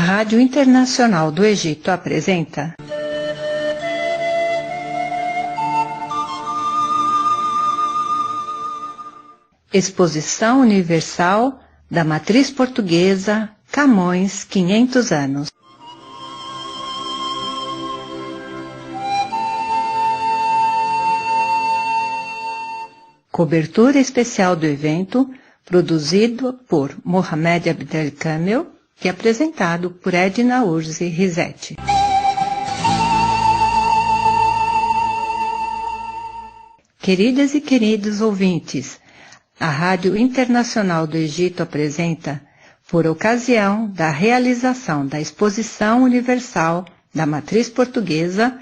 Rádio Internacional do Egito apresenta Exposição Universal da Matriz Portuguesa Camões 500 anos. Cobertura especial do evento, produzido por Mohamed Abdelkamel e apresentado por Edna Urzi Rizetti. Queridas e queridos ouvintes, a Rádio Internacional do Egito apresenta, por ocasião da realização da Exposição Universal da Matriz Portuguesa,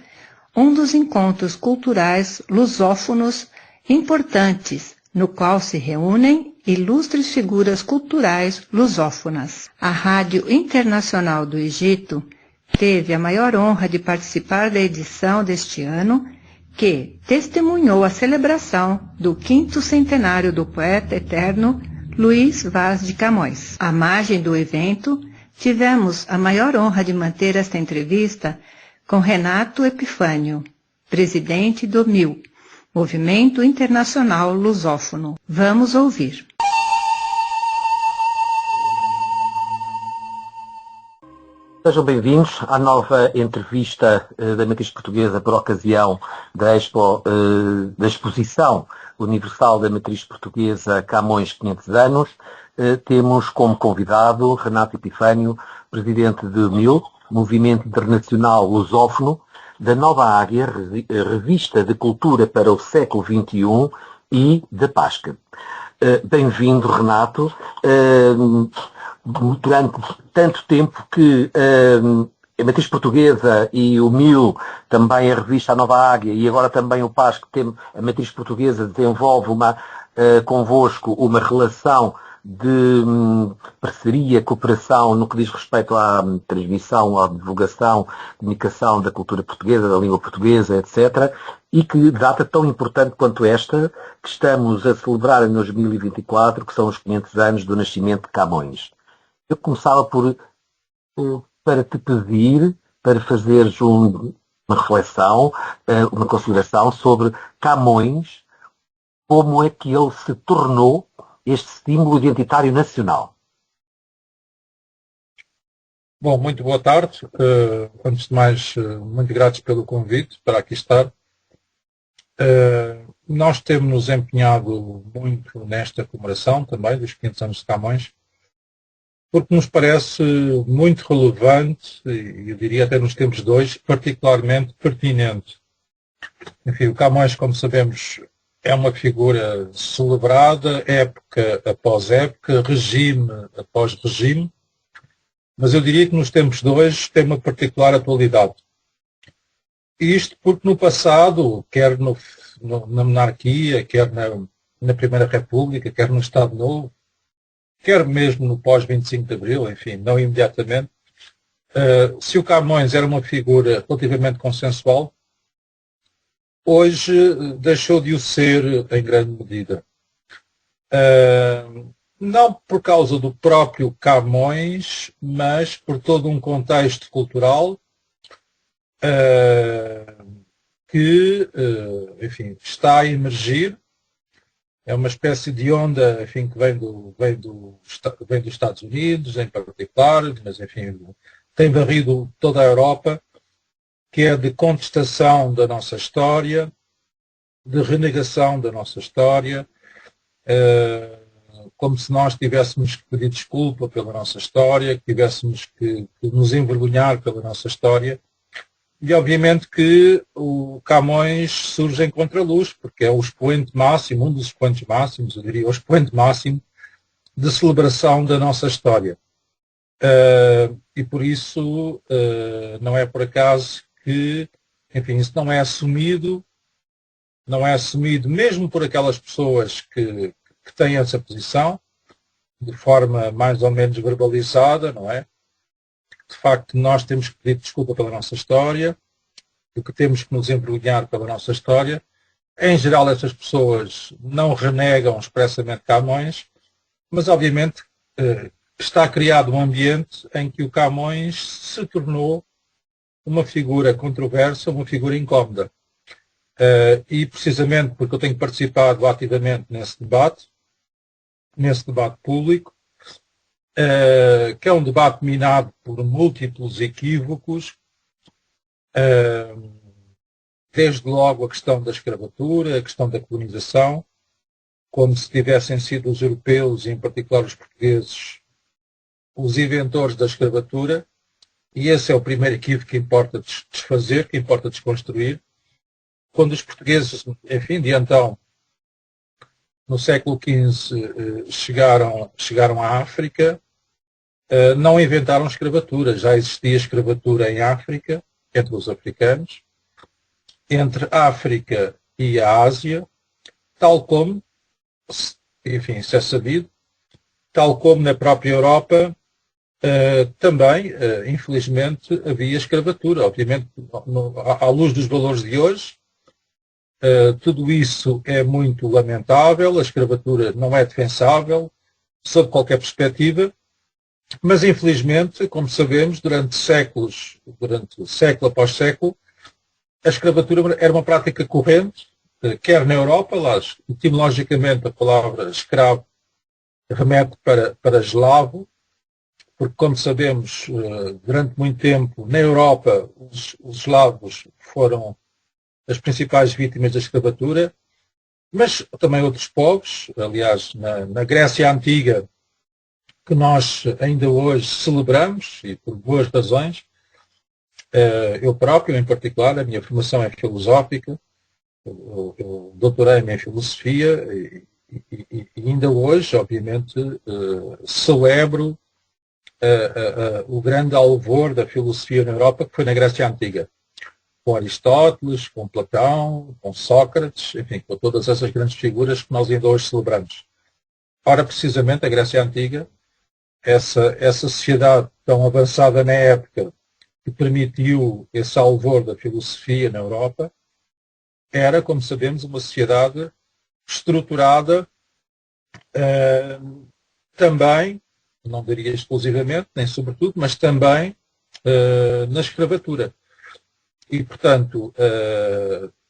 um dos encontros culturais lusófonos importantes, no qual se reúnem ilustres figuras culturais lusófonas. A Rádio Internacional do Egito teve a maior honra de participar da edição deste ano, que testemunhou a celebração do 5º centenário do poeta eterno Luís Vaz de Camões. À margem do evento, tivemos a maior honra de manter esta entrevista com Renato Epifânio, presidente do MIL, Movimento Internacional Lusófono. Vamos ouvir. Sejam bem-vindos à nova entrevista da Matriz Portuguesa por ocasião da Exposição Universal da Matriz Portuguesa Camões 500 anos. Temos como convidado Renato Epifânio, presidente do MIL, Movimento Internacional Lusófono, da Nova Águia, Revista de Cultura para o Século XXI e da Pasca. Bem-vindo, Renato. Durante tanto tempo que a Matriz Portuguesa e o MIL, também a revista A Nova Águia e agora também o Pasco, a Matriz Portuguesa desenvolve convosco uma relação de parceria, cooperação no que diz respeito à transmissão, à divulgação, comunicação da cultura portuguesa, da língua portuguesa, etc. E que data tão importante quanto esta, que estamos a celebrar em 2024, que são os 500 anos do nascimento de Camões. Eu começava para te pedir, para fazeres uma reflexão, uma consideração sobre Camões, como é que ele se tornou este símbolo identitário nacional. Bom, muito boa tarde. Antes de mais, muito gratos pelo convite para aqui estar. Nós temos nos empenhado muito nesta comemoração também dos 500 anos de Camões, porque nos parece muito relevante, e eu diria até nos tempos de hoje, particularmente pertinente. Enfim, o Camões, como sabemos, é uma figura celebrada, época após época, regime após regime, mas eu diria que nos tempos de hoje tem uma particular atualidade. Isto porque no passado, quer na monarquia, quer na Primeira República, quer no Estado Novo, quer mesmo no pós-25 de Abril, enfim, não imediatamente, se o Camões era uma figura relativamente consensual, hoje deixou de o ser em grande medida. Não por causa do próprio Camões, mas por todo um contexto cultural que, enfim, está a emergir. É uma espécie de onda, enfim, que vem dos Estados Unidos, em particular, mas, enfim, tem varrido toda a Europa, que é de contestação da nossa história, de renegação da nossa história, como se nós tivéssemos que pedir desculpa pela nossa história, que tivéssemos que nos envergonhar pela nossa história. E obviamente que o Camões surge em contraluz, porque é o expoente máximo, um dos expoentes máximos, eu diria, o expoente máximo de celebração da nossa história. E por isso não é por acaso que, enfim, isso não é assumido mesmo por aquelas pessoas que têm essa posição, de forma mais ou menos verbalizada, não é? De facto, nós temos que pedir desculpa pela nossa história, do que temos que nos envergonhar pela nossa história. Em geral, essas pessoas não renegam expressamente Camões, mas obviamente está criado um ambiente em que o Camões se tornou uma figura controversa, uma figura incómoda. E precisamente porque eu tenho participado ativamente nesse debate público, que é um debate minado por múltiplos equívocos, desde logo a questão da escravatura, a questão da colonização, como se tivessem sido os europeus, e em particular os portugueses, os inventores da escravatura, e esse é o primeiro equívoco que importa desfazer, que importa desconstruir. Quando os portugueses, enfim, de então, no século XV, chegaram à África, não inventaram escravatura. Já existia escravatura em África, entre os africanos, entre a África e a Ásia, tal como, enfim, isso é sabido, tal como na própria Europa, também, infelizmente, havia escravatura. Obviamente, à luz dos valores de hoje, tudo isso é muito lamentável, a escravatura não é defensável, sob qualquer perspectiva, mas infelizmente, como sabemos, durante século após século, a escravatura era uma prática corrente, quer na Europa, lá, etimologicamente a palavra escravo remete para eslavo, porque, como sabemos, durante muito tempo, na Europa, os eslavos foram as principais vítimas da escravatura, mas também outros povos, aliás, na Grécia Antiga, que nós ainda hoje celebramos, e por boas razões. Eu próprio, em particular, a minha formação é filosófica, eu doutorei-me em filosofia e ainda hoje, obviamente, celebro o grande alvor da filosofia na Europa, que foi na Grécia Antiga. Com Aristóteles, com Platão, com Sócrates, enfim, com todas essas grandes figuras que nós ainda hoje celebramos. Ora, precisamente, a Grécia Antiga, essa sociedade tão avançada na época, que permitiu esse alvor da filosofia na Europa, era, como sabemos, uma sociedade estruturada também, não diria exclusivamente, nem sobretudo, mas também na escravatura. E, portanto,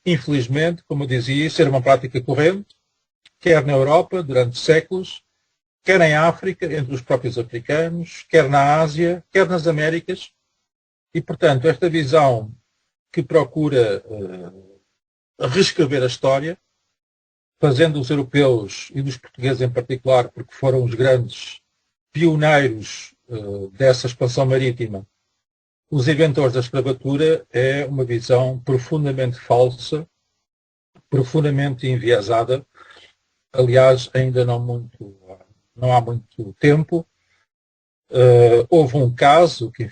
infelizmente, como eu dizia, isso era uma prática corrente, quer na Europa, durante séculos, quer em África, entre os próprios africanos, quer na Ásia, quer nas Américas. E, portanto, esta visão que procura reescrever a história, fazendo os europeus e dos portugueses em particular, porque foram os grandes pioneiros dessa expansão marítima, os inventores da escravatura, é uma visão profundamente falsa, profundamente enviesada. Aliás, ainda não há muito tempo, houve um caso que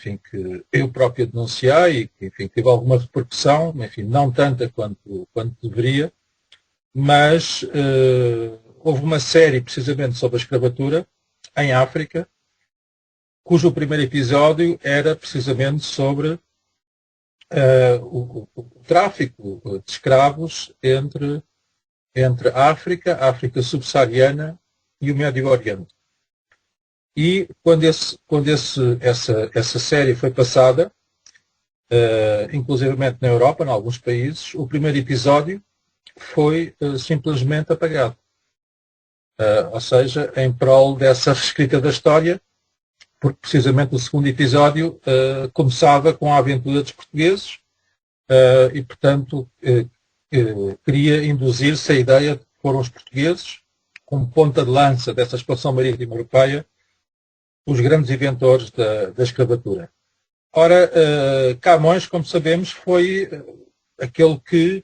eu próprio denunciei e que teve alguma repercussão, enfim, não tanta quanto deveria, mas houve uma série precisamente sobre a escravatura em África, cujo primeiro episódio era precisamente sobre o tráfico de escravos entre a África subsaariana e o Médio Oriente. E quando essa série foi passada, inclusivamente na Europa, em alguns países, o primeiro episódio foi simplesmente apagado. Ou seja, em prol dessa reescrita da história, porque precisamente o segundo episódio começava com a aventura dos portugueses e, portanto, queria induzir-se a ideia de que foram os portugueses, como ponta de lança dessa expansão marítima europeia, os grandes inventores da escravatura. Ora, Camões, como sabemos, foi aquele que,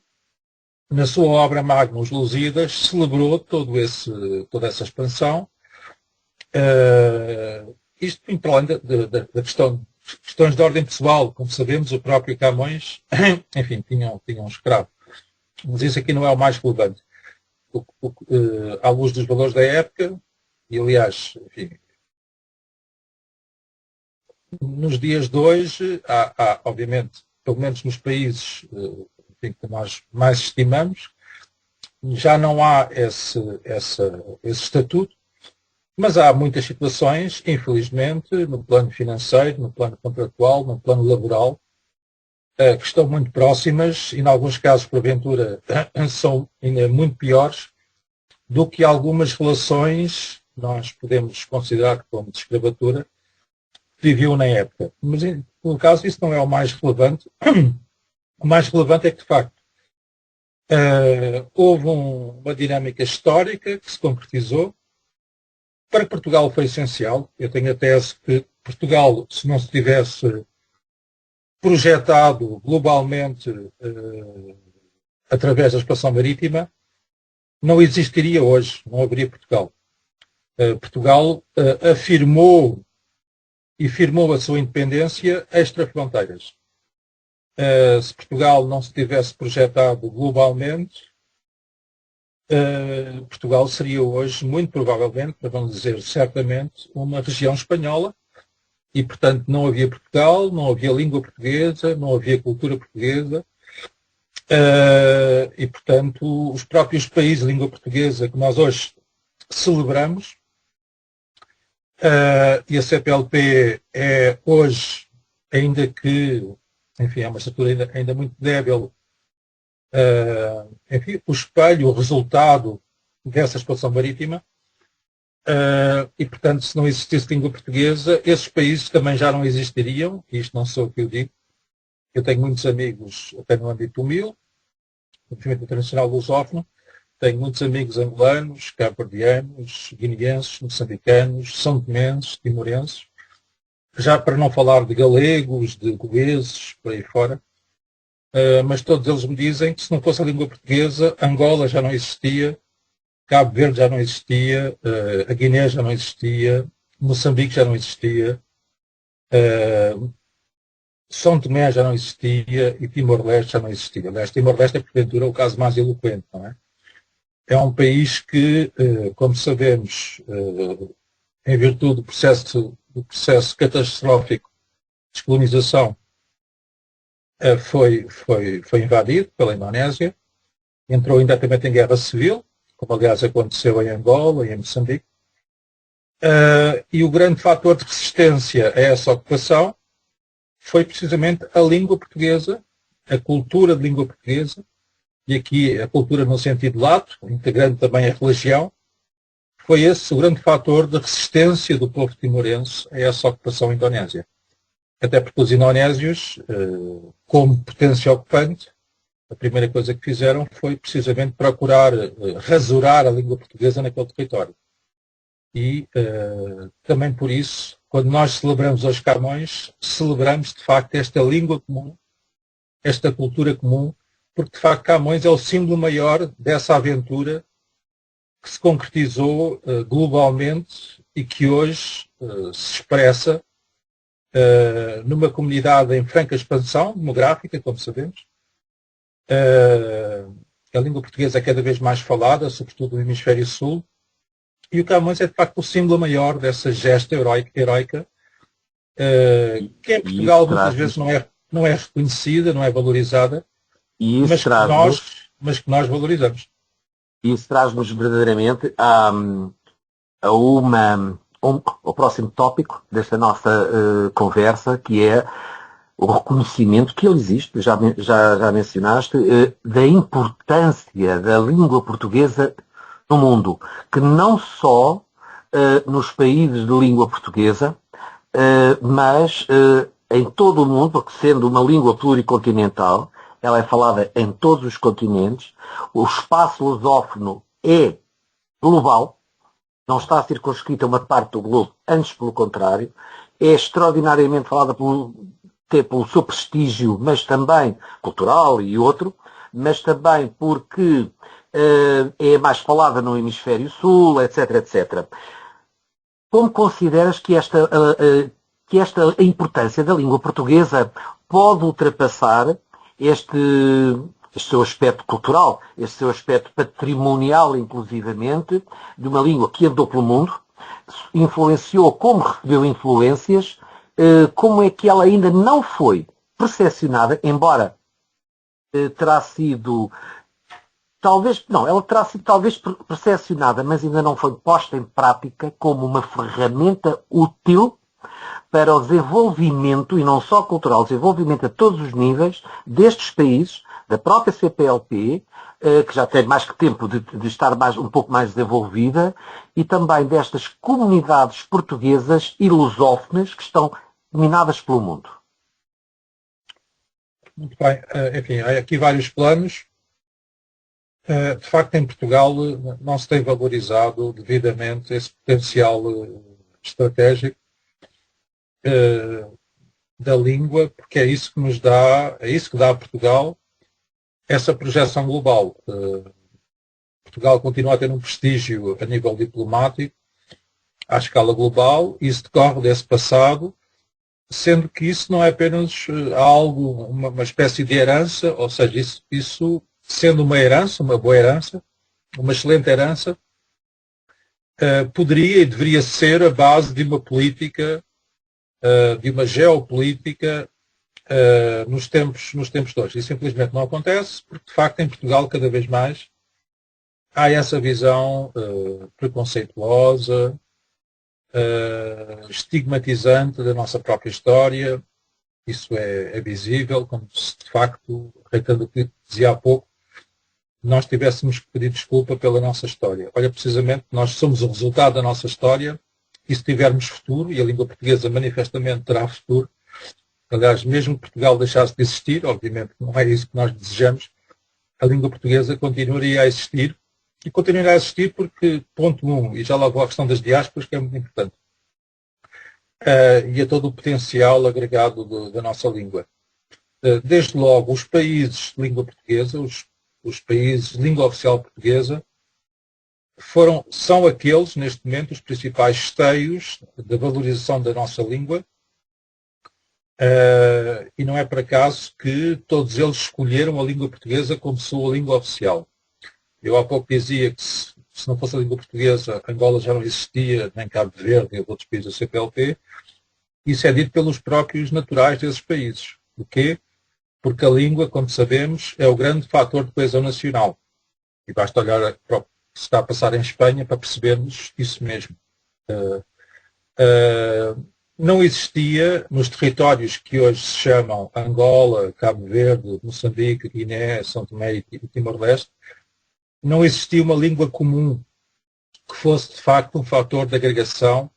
na sua obra magna, Os Lusíadas, celebrou toda essa expansão. Isto, para além da questões de ordem pessoal, como sabemos, o próprio Camões, enfim, tinha um escravo. Mas isso aqui não é o mais relevante. À luz dos valores da época, e aliás, enfim, nos dias de hoje, há, obviamente, pelo menos nos países que nós mais estimamos, já não há esse estatuto, Mas há muitas situações, infelizmente, no plano financeiro, no plano contratual, no plano laboral, que estão muito próximas e, em alguns casos, porventura, são ainda muito piores do que algumas relações nós podemos considerar como de escravatura que viviam na época. Mas, no caso, isso não é o mais relevante. O mais relevante é que, de facto, houve uma dinâmica histórica que se concretizou. Para Portugal foi essencial. Eu tenho a tese que Portugal, se não se tivesse projetado globalmente através da expansão marítima, não existiria hoje, não haveria Portugal. Portugal afirmou e firmou a sua independência extra-fronteiras. Se Portugal não se tivesse projetado globalmente, Portugal seria hoje, muito provavelmente, para não dizer certamente, uma região espanhola e, portanto, não havia Portugal, não havia língua portuguesa, não havia cultura portuguesa e, portanto, os próprios países de língua portuguesa que nós hoje celebramos e a CPLP é hoje, ainda que, enfim, é uma estrutura ainda muito débil, enfim, o espelho, o resultado dessa expansão marítima e, portanto, se não existisse língua portuguesa, esses países também já não existiriam, e isto não sou o que eu digo. Eu tenho muitos amigos, até no âmbito humilde, no movimento internacional lusófono, tenho muitos amigos angolanos, cabo-verdianos, guineenses, moçambicanos, são-tomenses, timorenses, já para não falar de galegos, de goeses, por aí fora. Mas todos eles me dizem que se não fosse a língua portuguesa, Angola já não existia, Cabo Verde já não existia, a Guiné já não existia, Moçambique já não existia, São Tomé já não existia e Timor-Leste já não existia. Aliás, Timor-Leste é, porventura, o caso mais eloquente, não é? É um país que, como sabemos, em virtude do processo catastrófico de descolonização, foi invadido pela Indonésia, entrou imediatamente em guerra civil, como aliás aconteceu em Angola e em Moçambique, e o grande fator de resistência a essa ocupação foi precisamente a língua portuguesa, a cultura de língua portuguesa, e aqui a cultura no sentido lato, integrando também a religião, foi esse o grande fator de resistência do povo timorense a essa ocupação indonésia. Até porque os indonésios, como potência ocupante, a primeira coisa que fizeram foi precisamente procurar rasurar a língua portuguesa naquele território. E também por isso, quando nós celebramos os Camões, celebramos de facto esta língua comum, esta cultura comum, porque de facto Camões é o símbolo maior dessa aventura que se concretizou globalmente e que hoje se expressa numa comunidade em franca expansão demográfica, como sabemos. A língua portuguesa é cada vez mais falada, sobretudo no hemisfério sul, e o Camões é de facto o símbolo maior dessa gesta heroica, que em Portugal muitas vezes não é reconhecida, não é valorizada, mas que nós valorizamos. Isso traz-nos verdadeiramente ao próximo tópico desta nossa conversa, que é o reconhecimento que ele existe, já mencionaste, da importância da língua portuguesa no mundo, que não só nos países de língua portuguesa, mas em todo o mundo, porque sendo uma língua pluricontinental, ela é falada em todos os continentes, o espaço lusófono é global, não está circunscrita a uma parte do globo, antes pelo contrário, é extraordinariamente falada pelo seu prestígio, mas também cultural e outro, mas também porque é mais falada no hemisfério sul, etc, etc. Como consideras que a importância da língua portuguesa pode ultrapassar este seu aspecto cultural, este seu aspecto patrimonial, inclusivamente, de uma língua que andou pelo mundo, influenciou, como recebeu influências, como é que ela ainda não foi percepcionada, embora terá sido talvez, não, ela terá sido talvez percepcionada, mas ainda não foi posta em prática como uma ferramenta útil para o desenvolvimento, e não só cultural, desenvolvimento a todos os níveis destes países, da própria CPLP, que já tem mais que tempo de estar um pouco mais desenvolvida, e também destas comunidades portuguesas e lusófonas que estão dominadas pelo mundo. Muito bem. Enfim, há aqui vários planos. De facto, em Portugal não se tem valorizado devidamente esse potencial estratégico da língua, porque é isso que nos dá, é isso que dá a Portugal essa projeção global. Portugal continua a ter um prestígio a nível diplomático, à escala global, e isso decorre desse passado, sendo que isso não é apenas algo, uma espécie de herança, ou seja, isso sendo uma herança, uma boa herança, uma excelente herança, poderia e deveria ser a base de uma política, de uma geopolítica nos tempos de hoje. E simplesmente não acontece, porque de facto em Portugal cada vez mais há essa visão preconceituosa, estigmatizante da nossa própria história. Isso é visível, como se de facto, reitando o que dizia há pouco, nós tivéssemos que pedir desculpa pela nossa história. Olha, precisamente, nós somos o resultado da nossa história, e se tivermos futuro, e a língua portuguesa manifestamente terá futuro, aliás, mesmo que Portugal deixasse de existir, obviamente não é isso que nós desejamos, a língua portuguesa continuaria a existir, e continuará a existir porque, ponto 1, e já lá vou à questão das diásporas, que é muito importante, e a todo o potencial agregado da nossa língua. Desde logo, os países de língua portuguesa, os países de língua oficial portuguesa, são aqueles, neste momento, os principais esteios da valorização da nossa língua, e não é por acaso que todos eles escolheram a língua portuguesa como sua língua oficial. Eu há pouco dizia que se não fosse a língua portuguesa, Angola já não existia, nem Cabo Verde, nem outros países da CPLP. Isso é dito pelos próprios naturais desses países. O quê? Porque a língua, como sabemos, é o grande fator de coesão nacional. E basta olhar para o que se está a passar em Espanha para percebermos isso mesmo. Não existia nos territórios que hoje se chamam Angola, Cabo Verde, Moçambique, Guiné, São Tomé e Timor-Leste, não existia uma língua comum que fosse de facto um fator de agregação,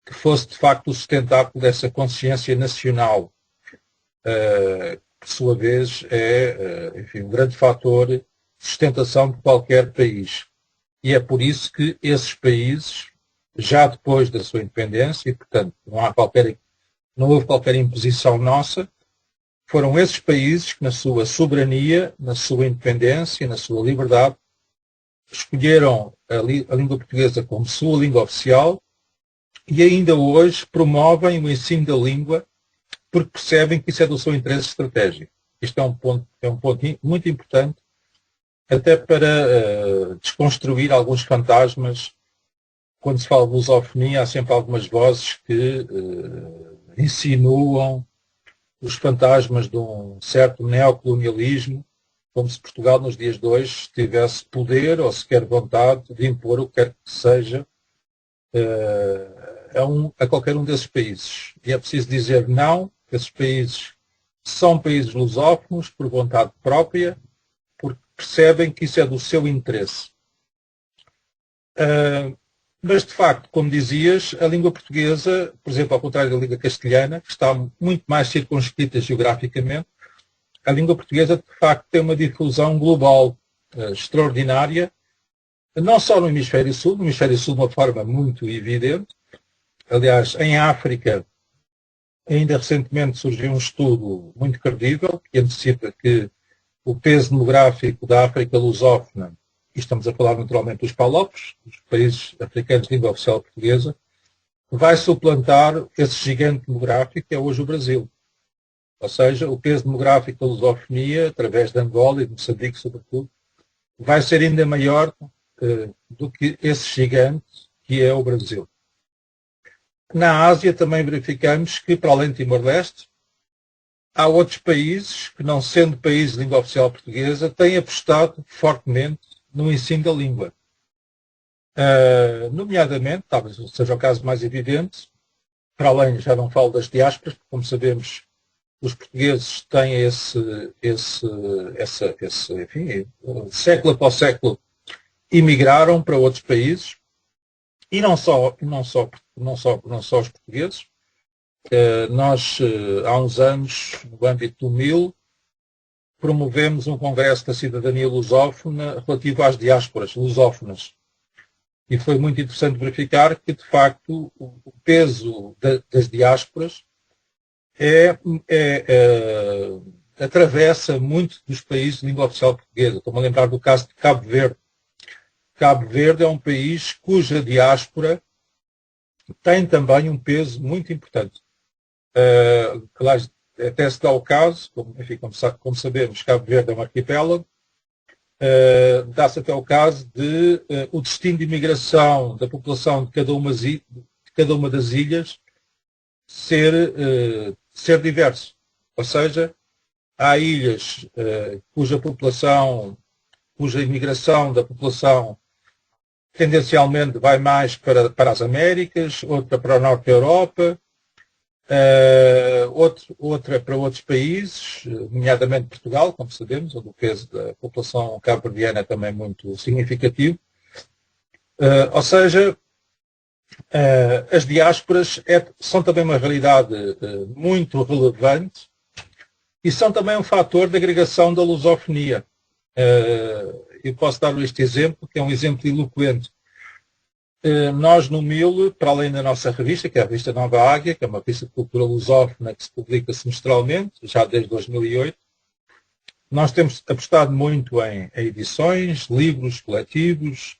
que fosse de facto o sustentáculo dessa consciência nacional, que por sua vez é, enfim, um grande fator de sustentação de qualquer país. E é por isso que esses países, já depois da sua independência, e portanto não houve qualquer imposição nossa, foram esses países que na sua soberania, na sua independência, na sua liberdade, escolheram a língua portuguesa como sua língua oficial e ainda hoje promovem o ensino da língua porque percebem que isso é do seu interesse estratégico. Isto é um ponto muito importante, até para desconstruir alguns fantasmas. Quando se fala de lusofonia, há sempre algumas vozes que insinuam os fantasmas de um certo neocolonialismo, como se Portugal nos dias de hoje tivesse poder ou sequer vontade de impor o que quer que seja a qualquer um desses países. E é preciso dizer não, que esses países são países lusófonos por vontade própria, porque percebem que isso é do seu interesse. Mas, de facto, como dizias, a língua portuguesa, por exemplo, ao contrário da língua castelhana, que está muito mais circunscrita geograficamente, a língua portuguesa, de facto, tem uma difusão global extraordinária, não só no Hemisfério Sul de uma forma muito evidente. Aliás, em África, ainda recentemente surgiu um estudo muito credível que antecipa que o peso demográfico da África lusófona, e estamos a falar naturalmente dos PALOPs, dos países africanos de língua oficial portuguesa, vai suplantar esse gigante demográfico que é hoje o Brasil. Ou seja, o peso demográfico da lusofonia, através de Angola e de Moçambique, sobretudo, vai ser ainda maior do que esse gigante que é o Brasil. Na Ásia também verificamos que, para além de Timor-Leste, há outros países que, não sendo países de língua oficial portuguesa, têm apostado fortemente no ensino da língua. Nomeadamente, talvez seja o caso mais evidente, para além, já não falo das diásporas, porque, como sabemos, os portugueses têm enfim, século após século, imigraram para outros países, e não só os portugueses. Nós, há uns anos, no âmbito do MIL, promovemos um congresso da cidadania lusófona relativo às diásporas lusófonas. E foi muito interessante verificar que, de facto, o peso das diásporas atravessa muito dos países de língua oficial portuguesa. Estou-me a lembrar do caso de Cabo Verde. Cabo Verde é um país cuja diáspora tem também um peso muito importante. Claro, até se dá o caso, enfim, como sabemos, Cabo Verde é um arquipélago, dá-se até o caso de o destino de imigração da população de cada uma das ilhas ser diverso. Ou seja, há ilhas cuja imigração da população tendencialmente vai mais para as Américas, outra para o norte da Europa, outra para outros países, nomeadamente Portugal, como sabemos, onde o peso da população cabo-verdiana é também muito significativo. Ou seja, as diásporas são também uma realidade muito relevante e são também um fator de agregação da lusofonia. Eu posso dar este exemplo, que é um exemplo eloquente. Nós, no MIL, para além da nossa revista, que é a revista Nova Águia, que é uma revista de cultura lusófona que se publica semestralmente, já desde 2008, nós temos apostado muito em edições, livros coletivos,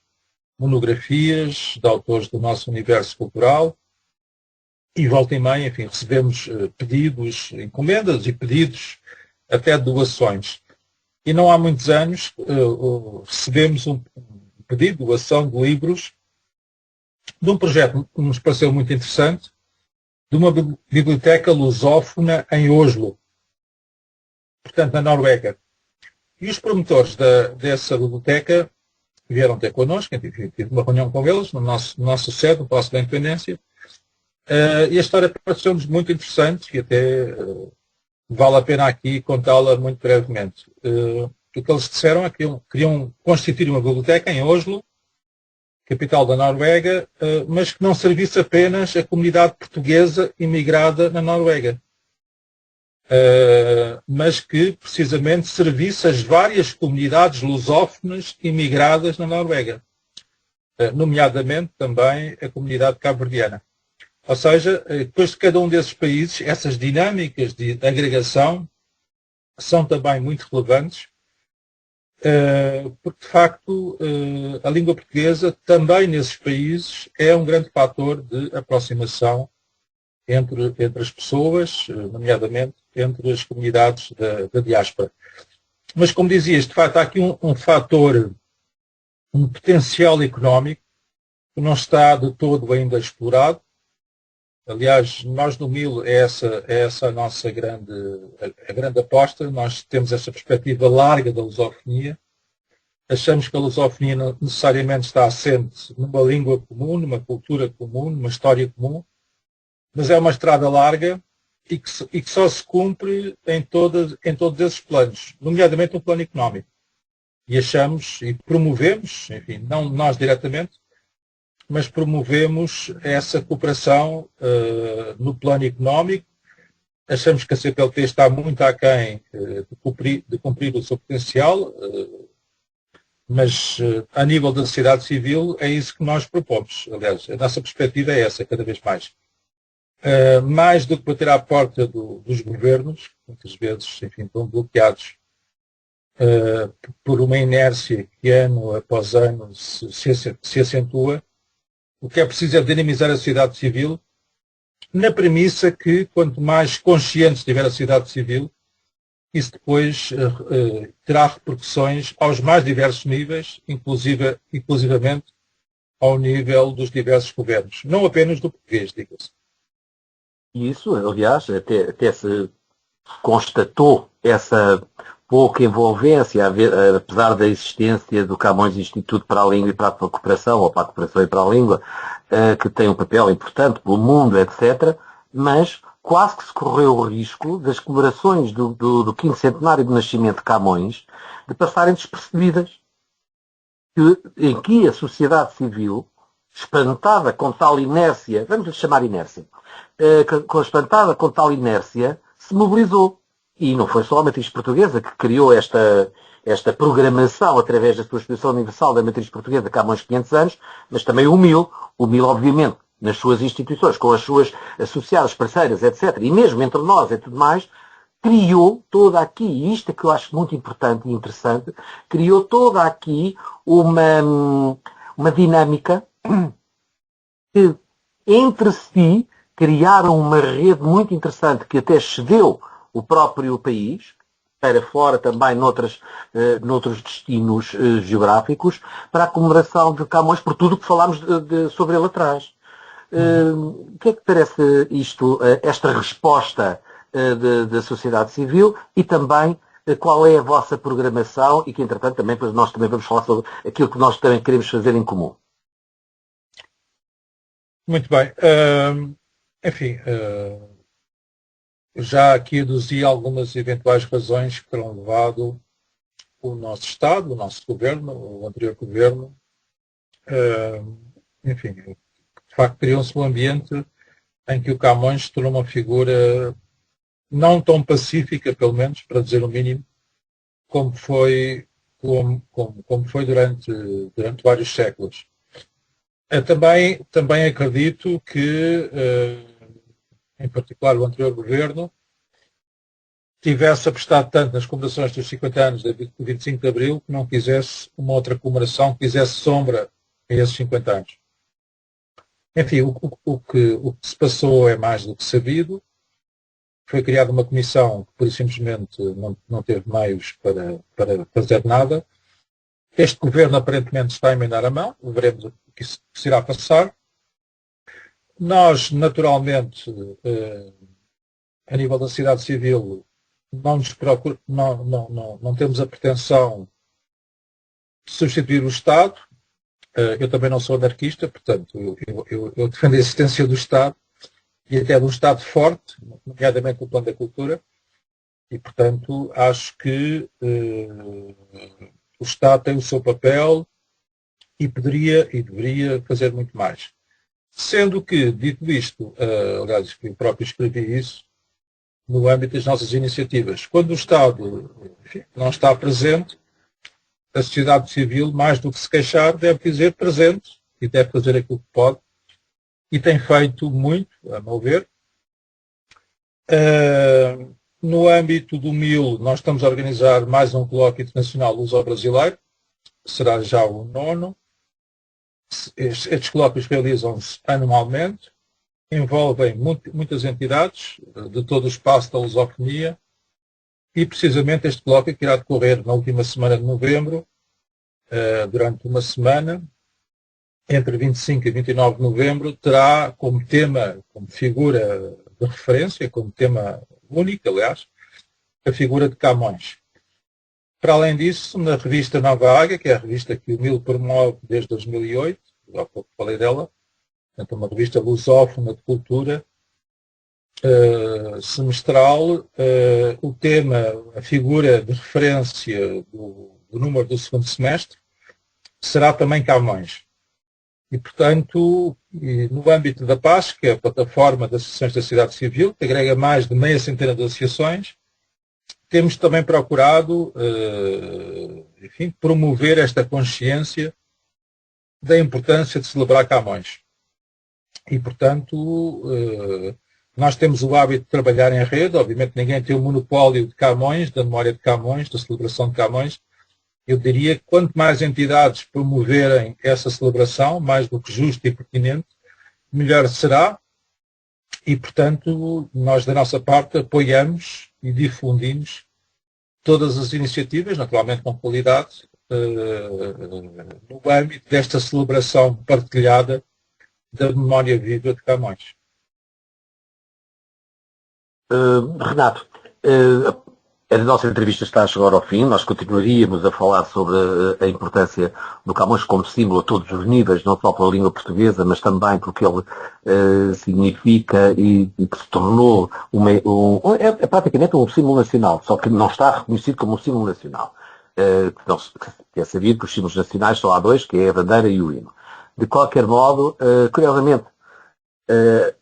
monografias de autores do nosso universo cultural, e volta e meia, enfim, recebemos pedidos, encomendas e pedidos até de doações. E não há muitos anos recebemos um pedido de doação de livros de um projeto que nos pareceu muito interessante, de uma biblioteca lusófona em Oslo, portanto, na Noruega. E os promotores dessa biblioteca vieram ter connosco, tive uma reunião com eles, no nosso sede, no Palácio da Independência, e a história pareceu-nos muito interessante, e até vale a pena aqui contá-la muito brevemente. O que eles disseram é que queriam constituir uma biblioteca em Oslo, capital da Noruega, mas que não servisse apenas a comunidade portuguesa imigrada na Noruega, mas que precisamente servisse as várias comunidades lusófonas imigradas na Noruega, nomeadamente também a comunidade cabo-verdiana. Ou seja, depois de cada um desses países, essas dinâmicas de agregação são também muito relevantes, porque, de facto, a língua portuguesa também nesses países é um grande fator de aproximação entre as pessoas, nomeadamente entre as comunidades da diáspora. Mas, como dizias, de facto, há aqui um fator, um potencial económico que não está de todo ainda explorado. Aliás, nós no MIL é essa a nossa a grande aposta. Nós temos essa perspectiva larga da lusofonia. Achamos que a lusofonia não necessariamente está assente numa língua comum, numa cultura comum, numa história comum, mas é uma estrada larga e que só se cumpre em todos esses planos, nomeadamente no plano económico. E achamos e promovemos, enfim, não nós diretamente, mas promovemos essa cooperação no plano económico. Achamos que a CPLP está muito aquém de cumprir o seu potencial, mas a nível da sociedade civil é isso que nós propomos. Aliás, a nossa perspectiva é essa, cada vez mais. Mais do que bater à porta dos governos, muitas vezes, enfim, estão bloqueados por uma inércia que ano após ano se acentua. O que é preciso é dinamizar a sociedade civil, na premissa que, quanto mais consciente estiver a sociedade civil, isso depois terá repercussões aos mais diversos níveis, inclusivamente ao nível dos diversos governos. Não apenas do português, diga-se. E isso, aliás, até se constatou essa pouca envolvência, apesar da existência do Camões Instituto para a Língua e para a Cooperação, ou para a Cooperação e para a Língua, que tem um papel importante pelo mundo, etc., mas quase que se correu o risco das comemorações do 5º centenário do nascimento de Camões de passarem despercebidas, em que a sociedade civil, espantada com tal inércia, vamos lhe chamar inércia, espantada com tal inércia, se mobilizou. E não foi só a Matriz Portuguesa que criou esta programação através da sua Exposição Universal da Matriz Portuguesa, que há uns 500 anos, mas também o MIL, obviamente, nas suas instituições, com as suas associadas, parceiras, etc., e mesmo entre nós e tudo mais, criou toda aqui, e isto é que eu acho muito importante e interessante, criou toda aqui uma dinâmica que, entre si, criaram uma rede muito interessante que até excedeu o próprio país, para fora também noutros destinos geográficos, para a comemoração de Camões, por tudo o que falámos sobre ele atrás. O que é que parece isto, esta resposta da sociedade civil e também qual é a vossa programação e que, entretanto, também, nós também vamos falar sobre aquilo que nós também queremos fazer em comum. Muito bem. Enfim, já aqui aduzi algumas eventuais razões que terão levado o nosso Estado, o nosso governo, o anterior governo, enfim, de facto criou-se um ambiente em que o Camões se tornou uma figura não tão pacífica, pelo menos, para dizer o mínimo, como foi durante vários séculos. Também acredito que, em particular, o anterior governo tivesse apostado tanto nas comemorações dos 50 anos do 25 de Abril que não quisesse uma outra comemoração que fizesse sombra a esses 50 anos. Enfim, o que se passou é mais do que sabido. Foi criada uma comissão que, por simplesmente, não teve meios para fazer nada. Este governo, aparentemente, está a emendar a mão. Veremos o que se irá passar. Nós, naturalmente, a nível da sociedade civil, não temos a pretensão de substituir o Estado. Eu também não sou anarquista, portanto, eu defendo a existência do Estado e até de um Estado forte, nomeadamente no plano da cultura, e, portanto, acho que o Estado tem o seu papel e poderia e deveria fazer muito mais. Sendo que, dito isto, aliás, eu próprio escrevi isso, no âmbito das nossas iniciativas. Quando o Estado, enfim, não está presente, a sociedade civil, mais do que se queixar, deve dizer presente e deve fazer aquilo que pode. E tem feito muito, a meu ver. No âmbito do MIL, nós estamos a organizar mais um colóquio internacional luso-brasileiro. Será já o 9º. Estes colóquios realizam-se anualmente. Envolvem muitas entidades de todo o espaço da lusofonia. E, precisamente, este colóquio, que irá decorrer na última semana de novembro, durante uma semana, entre 25 e 29 de novembro, terá como tema, como figura de referência, como tema único, aliás, a figura de Camões. Para além disso, na revista Nova Águia, que é a revista que o MIL promove desde 2008, há pouco falei dela, portanto, uma revista lusófona de cultura, semestral, o tema, a figura de referência do número do segundo semestre, será também Camões. E, portanto, no âmbito da PAS, que é a plataforma de associações da sociedade civil, que agrega mais de meia centena de associações, temos também procurado, enfim, promover esta consciência da importância de celebrar Camões. E, portanto, nós temos o hábito de trabalhar em rede. Obviamente ninguém tem o monopólio de Camões, da memória de Camões, da celebração de Camões. Eu diria que quanto mais entidades promoverem essa celebração, mais do que justo e pertinente, melhor será. E, portanto, nós da nossa parte apoiamos e difundimos todas as iniciativas, naturalmente com qualidade, no âmbito desta celebração partilhada da memória viva de Camões. Renato, A nossa entrevista está a chegar ao fim. Nós continuaríamos a falar sobre a importância do Camões como símbolo a todos os níveis, não só pela língua portuguesa, mas também porque ele significa e que se tornou é praticamente um símbolo nacional, só que não está reconhecido como um símbolo nacional. Que é sabido que os símbolos nacionais só há dois, que é a bandeira e o hino. De qualquer modo, curiosamente,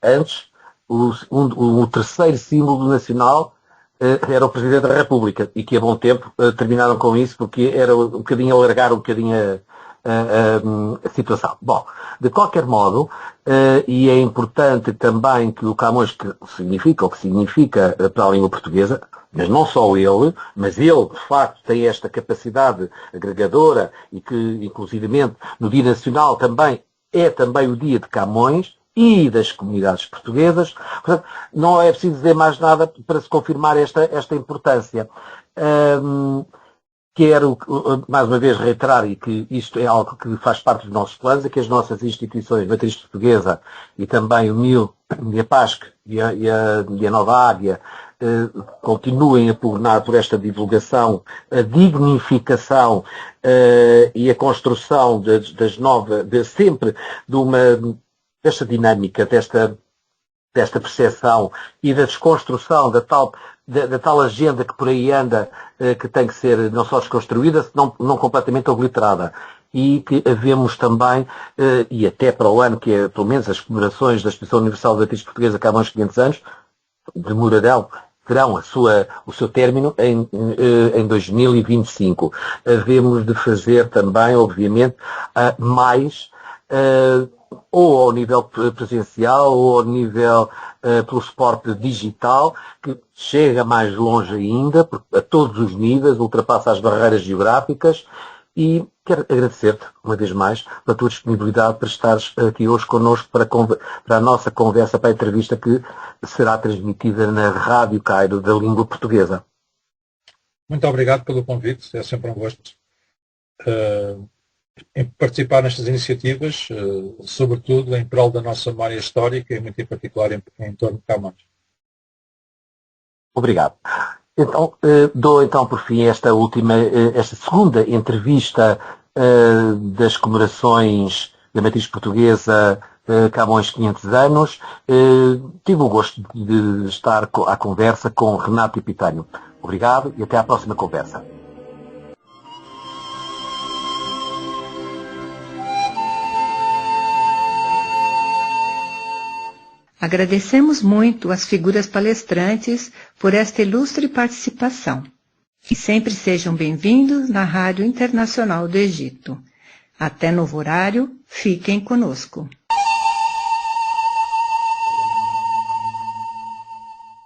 antes, o terceiro símbolo nacional era o Presidente da República, e que a bom tempo terminaram com isso, porque era um bocadinho alargar um bocadinho a situação. Bom, de qualquer modo, e é importante também que o Camões, que significa o que significa para a língua portuguesa, mas não só ele, mas ele, de facto, tem esta capacidade agregadora e que, inclusivamente, no Dia Nacional também é também o Dia de Camões e das comunidades portuguesas. Portanto, não é preciso dizer mais nada para se confirmar esta importância. Quero, mais uma vez, reiterar, e que isto é algo que faz parte dos nossos planos, é que as nossas instituições, a Matriz Portuguesa e também o MIL e a PASC e a Nova Águia, continuem a pugnar por esta divulgação, a dignificação e a construção sempre desta dinâmica, desta percepção e da desconstrução da tal agenda que por aí anda, que tem que ser não só desconstruída, senão não completamente obliterada. E que havemos também, e até para o ano, que é pelo menos as comemorações da Exposição Universal da Matriz Portuguesa, que há uns 500 anos, terão o seu término em 2025. Havemos de fazer também, obviamente, mais ou ao nível presencial ou ao nível pelo suporte digital, que chega mais longe ainda, a todos os níveis, ultrapassa as barreiras geográficas, e quero agradecer-te, uma vez mais, pela tua disponibilidade para estares aqui hoje connosco para a nossa conversa, para a entrevista que será transmitida na Rádio Cairo da língua portuguesa. Muito obrigado pelo convite, é sempre um gosto em participar nestas iniciativas, sobretudo em prol da nossa memória histórica e muito em particular em torno de Camões. Obrigado. Então, dou então por fim esta segunda entrevista das comemorações da Matriz Portuguesa Camões 500 anos. Tive o gosto de estar à conversa com Renato Epitário. Obrigado e até à próxima conversa. Agradecemos muito às figuras palestrantes por esta ilustre participação. E sempre sejam bem-vindos na Rádio Internacional do Egito. Até novo horário, fiquem conosco.